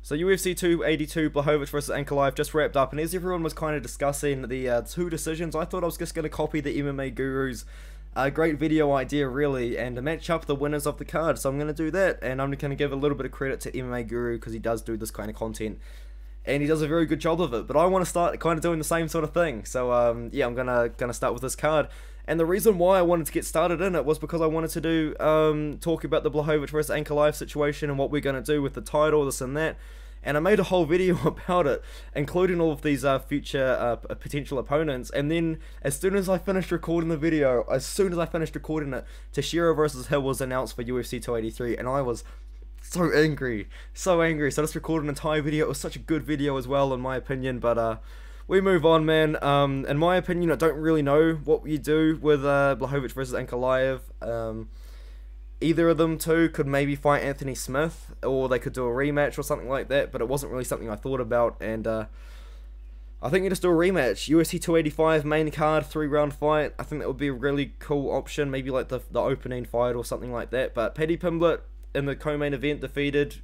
So UFC 282, Blachowicz versus Ankalaev just wrapped up, and as everyone was kind of discussing the two decisions, I thought I was just going to copy the MMA Guru's great video idea, really, and to match up the winners of the card. So I'm going to do that, and I'm going to give a little bit of credit to MMA Guru because he does do this kind of content, and he does a very good job of it. But I want to start kind of doing the same sort of thing. So yeah, I'm gonna start with this card. And the reason why I wanted to get started in it was because I wanted to do talk about the Blachowicz versus Ankalaev situation and what we're going to do with the title, this and that. And I made a whole video about it, including all of these future potential opponents. And then, as soon as I finished recording the video, Teixeira versus Hill was announced for UFC 283, and I was so angry, so angry. So I just recorded an entire video. It was such a good video as well, in my opinion. But we move on, man. In my opinion, I don't really know what you do with Blachowicz versus Ankalaev. Either of them two could maybe fight Anthony Smith, or they could do a rematch or something like that, but it wasn't really something I thought about, and I think you just do a rematch. UFC 285 main card, 3-round fight. I think that would be a really cool option, maybe like the opening fight or something like that. But Paddy Pimblett in the co-main event defeated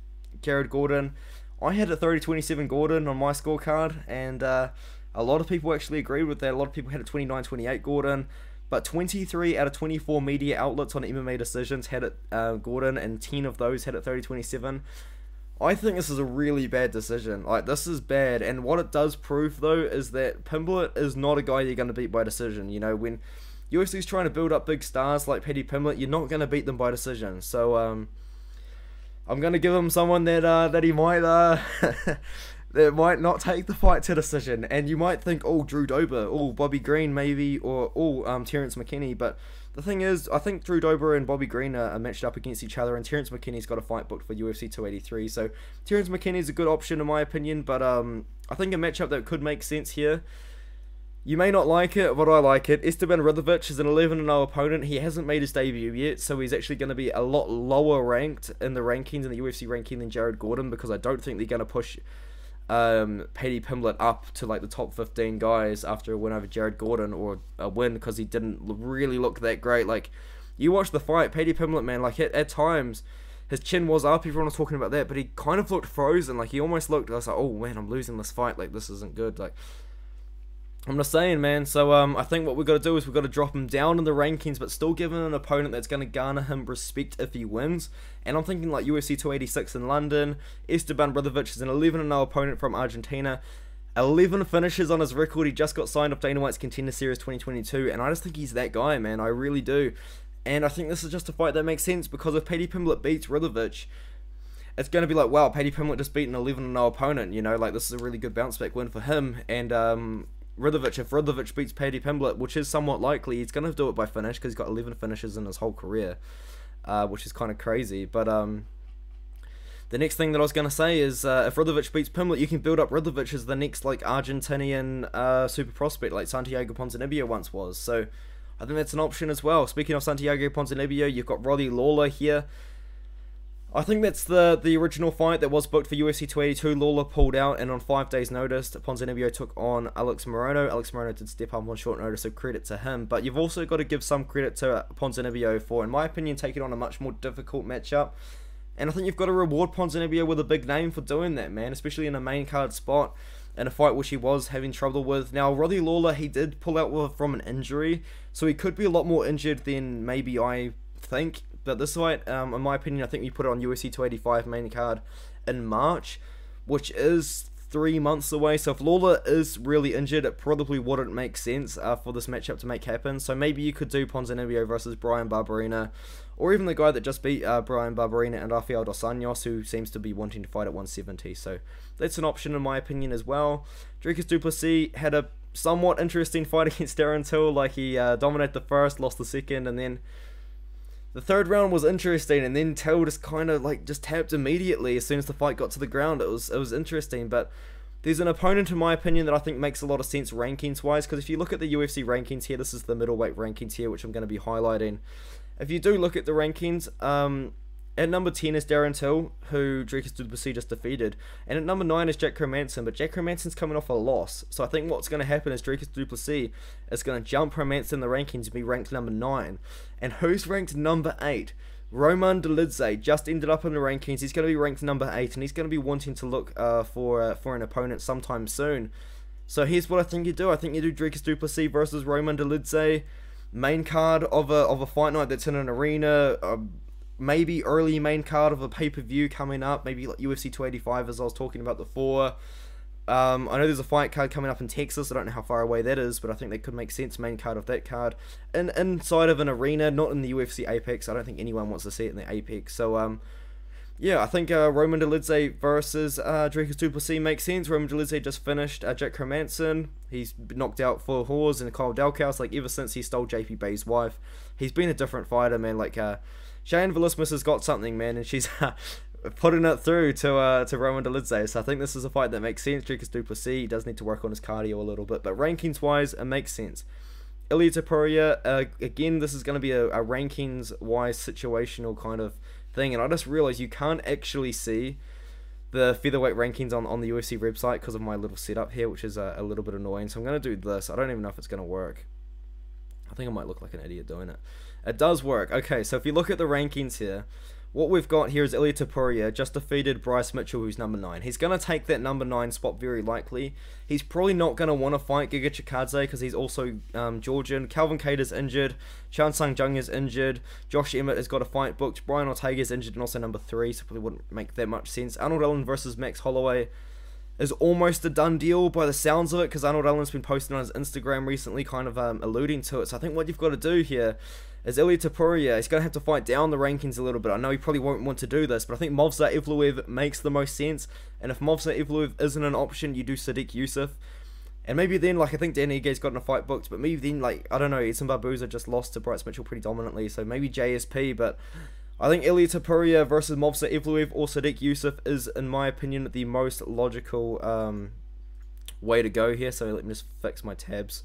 Jared Gordon. I had a 30-27 Gordon on my scorecard, and a lot of people actually agreed with that. A lot of people had a 29-28 Gordon. But 23 out of 24 media outlets on MMA Decisions had it Gordon, and 10 of those had it 30-27. I think this is a really bad decision. Like, this is bad, and what it does prove, though, is that Pimblett is not a guy you're going to beat by decision. You know, when UFC's trying to build up big stars like Paddy Pimblett, you're not going to beat them by decision. So, I'm going to give him someone that he might... that might not take the fight to decision, and you might think, oh, Drew Dober, oh, Bobby Green maybe, or oh, Terrence McKinney, but the thing is, I think Drew Dober and Bobby Green are matched up against each other, and Terrence McKinney's got a fight booked for UFC 283, so Terrence McKinney's a good option in my opinion, but I think a matchup that could make sense here. You may not like it, but I like it. Esteban Ridovich is an 11-0 opponent. He hasn't made his debut yet, so he's actually going to be a lot lower ranked in the rankings, in the UFC ranking, than Jared Gordon, because I don't think they're going to push Paddy Pimblett up to like the top 15 guys after a win over Jared Gordon, or a win because he didn't really look that great. Like, you watch the fight, Paddy Pimblett, man, like at times his chin was up, everyone was talking about that, but he kind of looked frozen. Like, he almost looked, I was like, oh man, I'm losing this fight, like this isn't good. Like, I'm just saying, man. So I think what we've got to do is we've got to drop him down in the rankings, but still give him an opponent that's going to garner him respect if he wins. And I'm thinking like UFC 286 in London. Esteban Ridovich is an 11-0 opponent from Argentina. 11 finishes on his record. He just got signed off Dana White's Contender Series 2022, and I just think he's that guy, man. I really do. And I think this is just a fight that makes sense, because if Paddy Pimblett beats Ridovich, it's going to be like, wow, Paddy Pimblett just beat an 11-0 opponent. You know, like, this is a really good bounce back win for him. And Ridovich, if Ridovich beats Paddy Pimblett, which is somewhat likely, he's going to do it by finish, because he's got 11 finishes in his whole career, which is kind of crazy. But the next thing that I was going to say is, if Ridovich beats Pimblett, you can build up Ridovich as the next like Argentinian super prospect, like Santiago Ponzinibbio once was. So I think that's an option as well. Speaking of Santiago Ponzinibbio, you've got Roddy Lawler here. I think that's the original fight that was booked for UFC 282. Lawler pulled out, and on 5 days' notice, Ponzinibbio took on Alex Morono. Alex Morono did step up on short notice, so credit to him. But you've also got to give some credit to Ponzinibbio for, in my opinion, taking on a much more difficult matchup. And I think you've got to reward Ponzinibbio with a big name for doing that, man, especially in a main card spot, in a fight which he was having trouble with. Now, Roddy Lawler, he did pull out from an injury, so he could be a lot more injured than maybe I think. But this fight, in my opinion, I think we put it on UFC 285 main card in March, which is 3 months away. So if Lawler is really injured, it probably wouldn't make sense for this matchup to make happen. So maybe you could do Ponzinibbio versus Brian Barberena, or even the guy that just beat Brian Barberena, and Rafael dos Anjos, who seems to be wanting to fight at 170. So that's an option in my opinion as well. Dricus du Plessis had a somewhat interesting fight against Darren Till. Like, he dominated the first, lost the second, and then the third round was interesting, and then Till just kind of like just tapped immediately as soon as the fight got to the ground. It was interesting, but there's an opponent in my opinion that I think makes a lot of sense rankings wise, because if you look at the UFC rankings here, this is the middleweight rankings here, which I'm going to be highlighting. If you do look at the rankings, at number 10 is Darren Till, who Dricus du Plessis just defeated. And at number 9 is Jack Hermansson, but Jack Hermansson's coming off a loss. So I think what's going to happen is Dricus du Plessis is going to jump Hermansson in the rankings and be ranked number 9. And who's ranked number 8? Roman Dolidze just ended up in the rankings. He's going to be ranked number 8, and he's going to be wanting to look for an opponent sometime soon. So here's what I think you do. I think you do Dricus du Plessis versus Roman Dolidze, main card of a fight night that's in an arena, maybe early main card of a pay-per-view coming up, maybe like UFC 285 as I was talking about before. I know there's a fight card coming up in Texas. I don't know how far away that is, but I think that could make sense, main card of that card. And inside of an arena, not in the UFC Apex. I don't think anyone wants to see it in the Apex. So, yeah, I think Roman Dolidze versus Dricus du Plessis makes sense. Roman Dolidze just finished Jack Hermansson. He's been knocked out for Hawes and Kyle Dalkaus. Like, ever since he stole JP Bay's wife, he's been a different fighter, man. Like, Cheyenne Velismus has got something, man, and she's putting it through to Roman Dolidze. So I think this is a fight that makes sense. Dricus du Plessis, he does need to work on his cardio a little bit, but rankings-wise, it makes sense. Ilia Topuria, again, this is going to be a rankings-wise situational kind of thing, and I just realized you can't actually see the featherweight rankings on the UFC website because of my little setup here, which is a little bit annoying. So I'm going to do this. I don't even know if it's going to work. I think I might look like an idiot doing it. It does work. Okay, so if you look at the rankings here, what we've got here is Ilia Topuria just defeated Bryce Mitchell, who's number 9. He's going to take that number 9 spot very likely. He's probably not going to want to fight Giga Chikadze because he's also Georgian. Calvin Kattar's injured. Chan Sung Jung is injured. Josh Emmett has got a fight booked. Brian Ortega's injured and also number 3, so probably wouldn't make that much sense. Arnold Allen versus Max Holloway is almost a done deal by the sounds of it because Arnold Allen's been posting on his Instagram recently, kind of alluding to it. So I think what you've got to do here is Ilia Topuria, he's going to have to fight down the rankings a little bit. I know he probably won't want to do this, but I think Movsar Evloev makes the most sense. And if Movsar Evloev isn't an option, you do Sadiq Youssef. And maybe then, like, I think Dan Ige has gotten a fight booked, but maybe then, like, I don't know, Edson Barboza just lost to Bryce Mitchell pretty dominantly, so maybe JSP, but I think Ilia Topuria versus Movsar Evloev or Sadiq Youssef is, in my opinion, the most logical way to go here. So let me just fix my tabs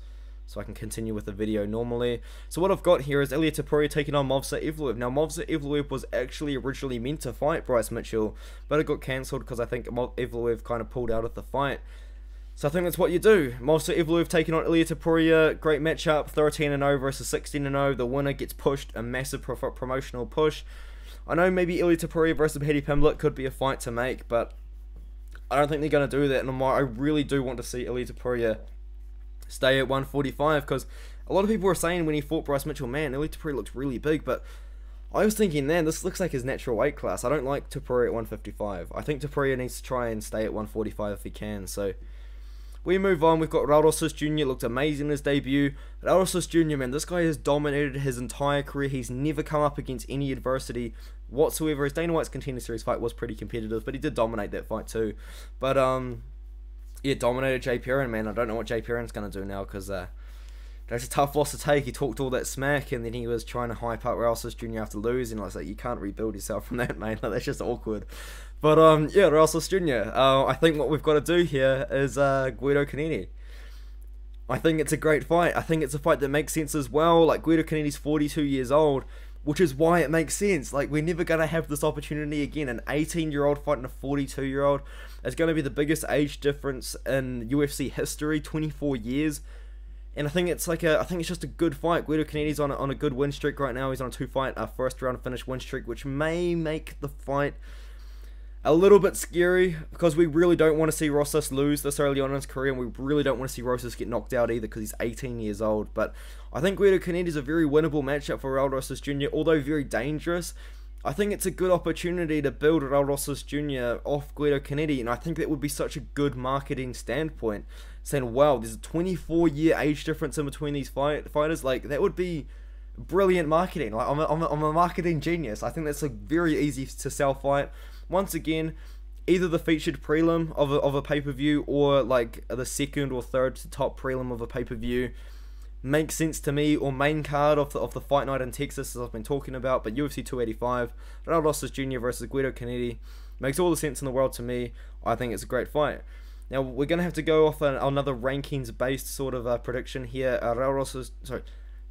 so I can continue with the video normally. So what I've got here is Ilia Topuria taking on Movsar Evloev. Now, Movsar Evloev was actually originally meant to fight Bryce Mitchell, but it got cancelled because I think Evloev kind of pulled out of the fight. So I think that's what you do. Movsar Evloev taking on Ilia Topuria. Great matchup, 13-0 versus 16-0. The winner gets pushed, a massive promotional push. I know maybe Ilia Topuria versus Paddy Pimblett could be a fight to make, but I don't think they're going to do that. And I really do want to see Ilia Topuria stay at 145 because a lot of people were saying when he fought Bryce Mitchell, man, Ilia Topuria looks really big, but I was thinking, man, this looks like his natural weight class. I don't like Topuria at 155. I think Topuria needs to try and stay at 145 if he can. So we move on. We've got Raul Rosas Jr. Looked amazing in his debut. Raul Rosas Jr., man, this guy has dominated his entire career. He's never come up against any adversity whatsoever. His Dana White's Contender Series fight was pretty competitive, but he did dominate that fight too. But yeah, dominated Jay Perrin, man. I don't know what Jay Perrin's going to do now because that's a tough loss to take. He talked all that smack and then he was trying to hype up Raul Rosas Jr. after losing. I was like, you can't rebuild yourself from that, man. Like, that's just awkward. But yeah, Raul Rosas Jr. I think what we've got to do here is Guido Cannetti. I think it's a great fight. I think it's a fight that makes sense as well. Like, Guido Cannetti's 42 years old, which is why it makes sense. Like, we're never going to have this opportunity again. An 18-year-old fighting a 42-year-old. It's going to be the biggest age difference in UFC history, 24 years. And I think it's like I think it's just a good fight. Guido Cannetti's on a good win streak right now. He's on a 2-fight first round finish win streak, which may make the fight a little bit scary because we really don't want to see Rosas lose this early on in his career, and we really don't want to see Rosas get knocked out either because he's 18 years old. But I think Guido Cannetti is a very winnable matchup for Raul Rosas Jr., although very dangerous. I think it's a good opportunity to build Raul Rosas Jr. off Guido Cannetti, and I think that would be such a good marketing standpoint, saying, wow, there's a 24-year age difference in between these fighters. Like, that would be brilliant marketing. Like, I'm a marketing genius. I think that's a very easy to sell fight. Once again, either the featured prelim of a pay-per-view or like the second or third to top prelim of a pay-per-view makes sense to me, or main card of the fight night in Texas as I've been talking about. But UFC 285, Raul Rosas Jr. versus Guido Cannetti makes all the sense in the world to me. I think it's a great fight. Now we're going to have to go off another rankings-based sort of prediction here. Raul Rosas, sorry,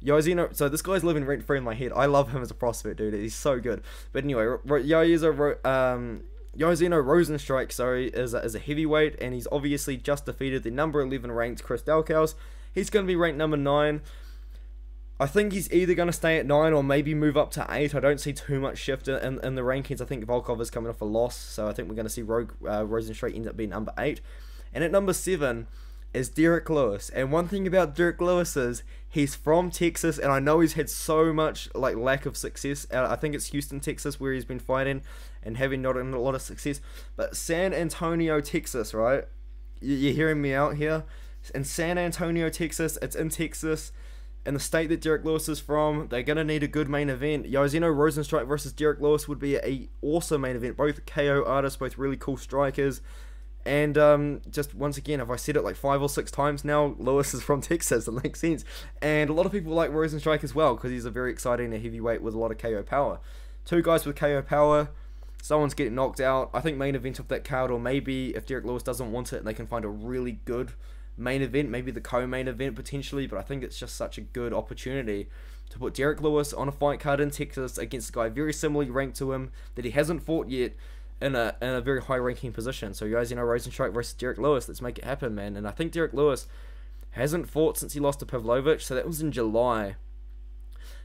Yoazino, so this guy's living rent-free in my head. I love him as a prospect, dude. He's so good. But anyway, Yoazino Rosenstrike, sorry, is a heavyweight, and he's obviously just defeated the number 11 ranked Chris Dalkaus. He's going to be ranked number 9. I think he's either going to stay at 9 or maybe move up to 8. I don't see too much shift in the rankings. I think Volkov is coming off a loss, so I think we're going to see Rosenstrike end up being number 8. And at number 7 is Derek Lewis. And one thing about Derek Lewis is he's from Texas, and I know he's had so much lack of success. I think it's Houston, Texas, where he's been fighting and having not a lot of success. But San Antonio, Texas, right? You're hearing me out here? In San Antonio, Texas, it's in Texas. In the state that Derek Lewis is from, they're going to need a good main event. Yoshino Rosenstrike versus Derek Lewis would be a awesome main event. Both KO artists, both really cool strikers. And just once again, have I said it like 5 or 6 times now, Lewis is from Texas, it makes sense. And a lot of people like Rosenstrike as well, because he's a very exciting heavyweight with a lot of KO power. 2 guys with KO power, someone's getting knocked out. I think main event of that card, or maybe if Derek Lewis doesn't want it, they can find a really good main event, maybe the co-main event potentially, but I think it's just such a good opportunity to put Derek Lewis on a fight card in Texas against a guy very similarly ranked to him that he hasn't fought yet in a very high ranking position. So you guys, Rosenstrike versus Derek Lewis, let's make it happen, man. And I think Derek Lewis hasn't fought since he lost to Pavlovich, so that was in July.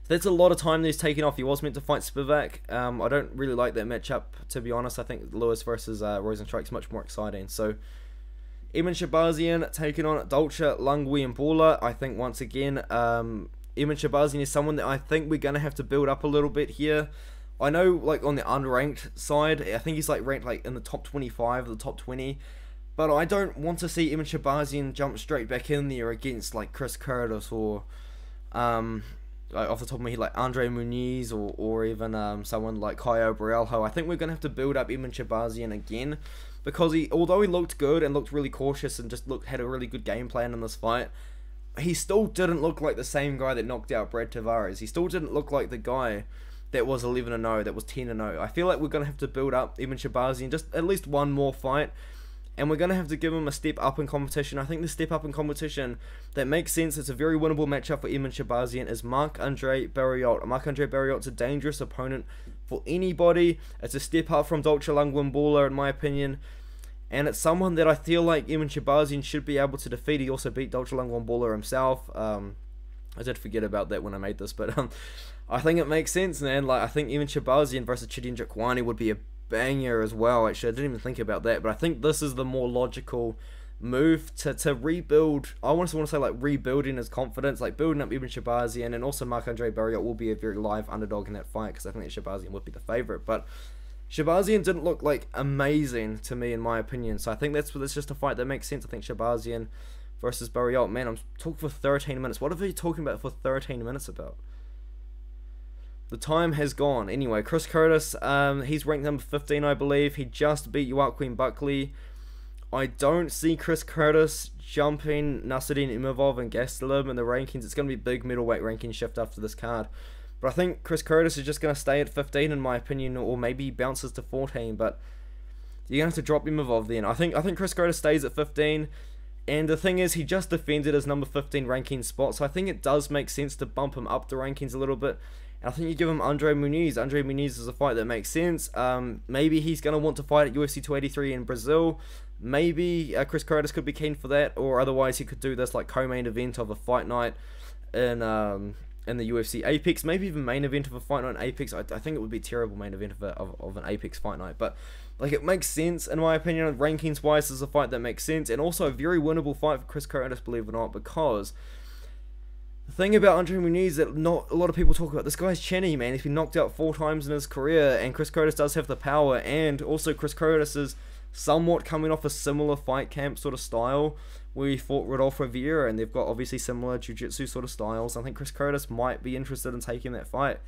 So that's a lot of time that he's taken off. He was meant to fight Spivak. I don't really like that matchup, to be honest. I think Lewis versus Rosenstrike is much more exciting. So Emin Shabazian taking on Dolce Lungwiambula. I think once again, Emin Shabazian is someone that I think we're going to have to build up a little bit here. I know, like, on the unranked side, I think he's like ranked like in the top 25 or the top 20. But I don't want to see Emin Shabazian jump straight back in there against like Chris Curtis or like off the top of my head, like Andre Muniz or even someone like Caio Borrelho. I think we're going to have to build up Emin Shabazian again, because although he looked good and looked really cautious and just had a really good game plan in this fight, he still didn't look like the same guy that knocked out Brad Tavares. He still didn't look like the guy that was 11-0, that was 10-0. I feel like we're going to have to build up Emin Shabazian just at least one more fight, and we're going to have to give him a step up in competition. I think the step up in competition that makes sense, it's a very winnable matchup for Emin Shabazian, is Marc-Andre Barriault. Marc-Andre Barriault's a dangerous opponent for anybody. It's a step up from Dolce Lungwiambula, in my opinion, and it's someone that I feel like Emin Shabazian should be able to defeat. He also beat Dolce Lungwiambula himself. I did forget about that when I made this, but I think it makes sense, man. Like, I think Emin Shabazian versus Chidin Jakwani would be a banger as well. Actually, I didn't even think about that, but I think this is the more logical move to rebuild. I want to say, like, rebuilding his confidence, like building up Emin Shabazian, and also Marc-Andre Barriault will be a very live underdog in that fight, because I think that Shabazian would be the favorite. But Shabazian didn't look like amazing to me, in my opinion, so I think that's just a fight that makes sense. I think Shabazian versus Barriault. Man, I'm talking for 13 minutes. What are you talking about for 13 minutes about? The time has gone. Anyway, Chris Curtis, he's ranked number 15, I believe. He just beat Joaquin Buckley. I don't see Chris Curtis jumping Nasruddin Imavov and Gastelum in the rankings. It's going to be a big middleweight ranking shift after this card. But I think Chris Curtis is just going to stay at 15, in my opinion, or maybe he bounces to 14. But you're going to have to drop Imavov then. I think Chris Curtis stays at 15. And the thing is, he just defended his number 15 ranking spot, so I think it does make sense to bump him up the rankings a little bit. And I think you give him Andre Muniz. Andre Muniz is a fight that makes sense. Maybe he's going to want to fight at UFC 283 in Brazil. Maybe Chris Curtis could be keen for that, or otherwise he could do this like co-main event of a fight night in the UFC Apex. Maybe even main event of a fight night in Apex. I think it would be a terrible main event of an Apex fight night, but like, it makes sense, in my opinion. Rankings wise, this is a fight that makes sense, and also a very winnable fight for Chris Curtis, believe it or not, because the thing about Andre Muniz that not a lot of people talk about, this guy's chinny, man. He's been knocked out 4 times in his career, and Chris Curtis does have the power, and also Chris Curtis is somewhat coming off a similar fight camp sort of style, where he fought Rodolfo Vieira, and they've got obviously similar jiu-jitsu sort of styles. I think Chris Curtis might be interested in taking that fight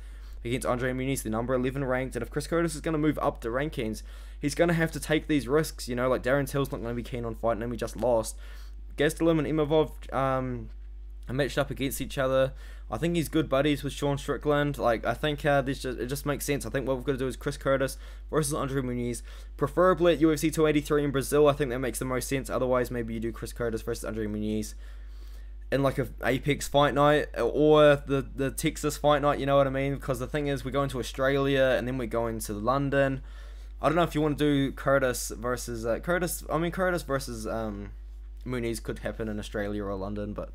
against Andre Muniz, the number 11 ranked, and if Chris Curtis is going to move up the rankings, he's going to have to take these risks, you know, like Darren Till's not going to be keen on fighting him, he just lost. Gastelum and Imavov are matched up against each other. I think he's good buddies with Sean Strickland. Like, I think it just makes sense. I think what we've got to do is Chris Curtis versus Andre Muniz, preferably at UFC 283 in Brazil. I think that makes the most sense. Otherwise, maybe you do Chris Curtis versus Andre Muniz in like a Apex fight night, or the Texas fight night, you know what I mean? Because the thing is, we're going to Australia and then we're going to London. I don't know if you want to do Curtis versus Curtis versus Muniz could happen in Australia or London, but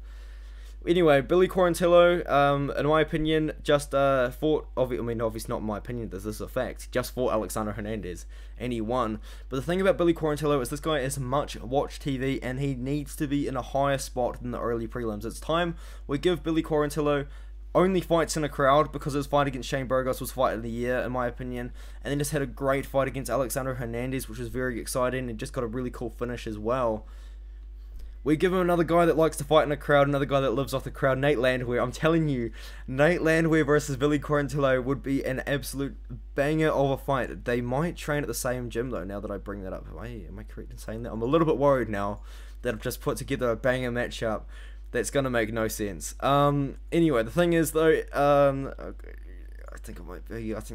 Anyway, Billy Quarantillo, in my opinion, just fought. Obviously not in my opinion. This is a fact. Just fought Alexander Hernandez, and he won. But the thing about Billy Quarantillo is this guy is much watched TV, and he needs to be in a higher spot than the early prelims. It's time we give Billy Quarantillo only fights in a crowd, because his fight against Shane Burgos was fight of the year, in my opinion, and then just had a great fight against Alexander Hernandez, which was very exciting, and just got a really cool finish as well. We give him another guy that likes to fight in a crowd, another guy that lives off the crowd, Nate Landwehr. I'm telling you, Nate Landwehr versus Billy Quarantillo would be an absolute banger of a fight. They might train at the same gym, though, now that I bring that up. Am I correct in saying that? I'm a little bit worried now that I've just put together a banger matchup that's going to make no sense. Anyway, the thing is, though, I think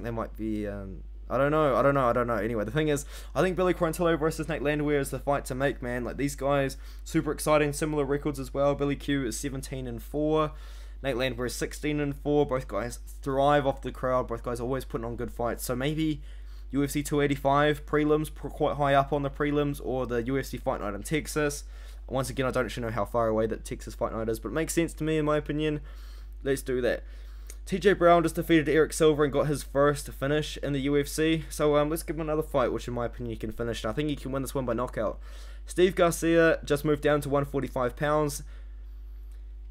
they might be... I don't know. Anyway, the thing is, I think Billy Quarantillo versus Nate Landwehr is the fight to make, man. Like, these guys, super exciting, similar records as well. Billy Q is 17-4. Nate Landwehr is 16-4. Both guys thrive off the crowd. Both guys always putting on good fights. So maybe UFC 285 prelims, quite high up on the prelims, or the UFC Fight Night in Texas. Once again, I don't actually know how far away that Texas Fight Night is, but it makes sense to me, in my opinion. Let's do that. TJ Brown just defeated Eric Silver and got his first finish in the UFC. So let's give him another fight, which in my opinion he can finish. And I think he can win this one by knockout. Steve Garcia just moved down to 145 pounds.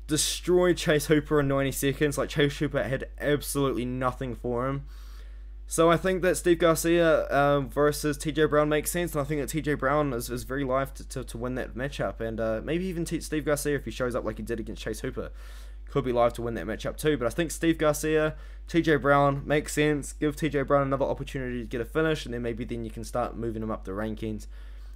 Destroyed Chase Hooper in 90 seconds. Like, Chase Hooper had absolutely nothing for him. So I think that Steve Garcia versus TJ Brown makes sense. And I think that TJ Brown is very live to win that matchup. And maybe even Steve Garcia, if he shows up like he did against Chase Hooper, could be live to win that matchup too. But I think Steve Garcia, TJ Brown makes sense. Give TJ Brown another opportunity to get a finish, and then maybe you can start moving him up the rankings.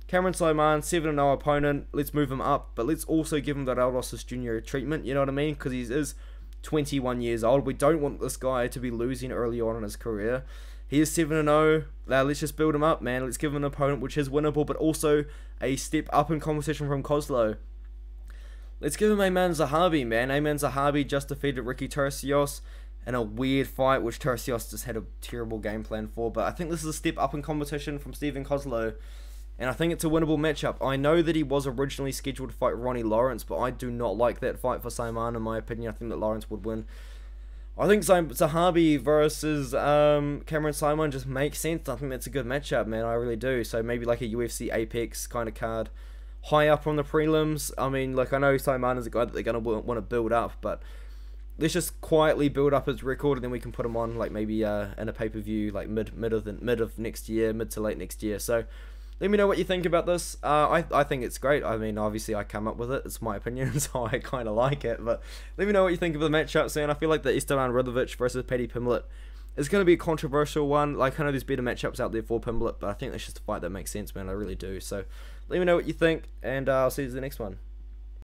Cameron Saaiman, 7-0 opponent. Let's move him up, but let's also give him that Rosas Jr. treatment, you know what I mean? Because he is 21 years old. We don't want this guy to be losing early on in his career. He is 7-0. Let's just build him up, man. Let's give him an opponent which is winnable, but also a step up in competition from Kozlo. Let's give him Ayman Zahabi, man. Ayman Zahabi just defeated Ricky Turcios in a weird fight, which Turcios just had a terrible game plan for. But I think this is a step up in competition from Stephen Kozlo, and I think it's a winnable matchup. I know that he was originally scheduled to fight Ronnie Lawrence, but I do not like that fight for Saaiman, in my opinion. I think that Lawrence would win. I think Zahabi versus Cameron Saaiman just makes sense. I think that's a good matchup, man. I really do. So maybe like a UFC Apex kind of card, high up on the prelims. I mean, like, I know Saaiman is a guy that they're going to want to build up, but let's just quietly build up his record, and then we can put him on, like, maybe in a pay-per-view, like, mid of next year, mid to late next year. So let me know what you think about this. I think it's great. I mean, obviously, I come up with it. It's my opinion, so I kind of like it. But let me know what you think of the matchup soon. I feel like the Esteban Radovich versus Paddy Pimblett is going to be a controversial one. Like, I know there's better matchups out there for Pimblett, but I think that's just a fight that makes sense, man. I really do. So let me know what you think, and I'll see you in the next one.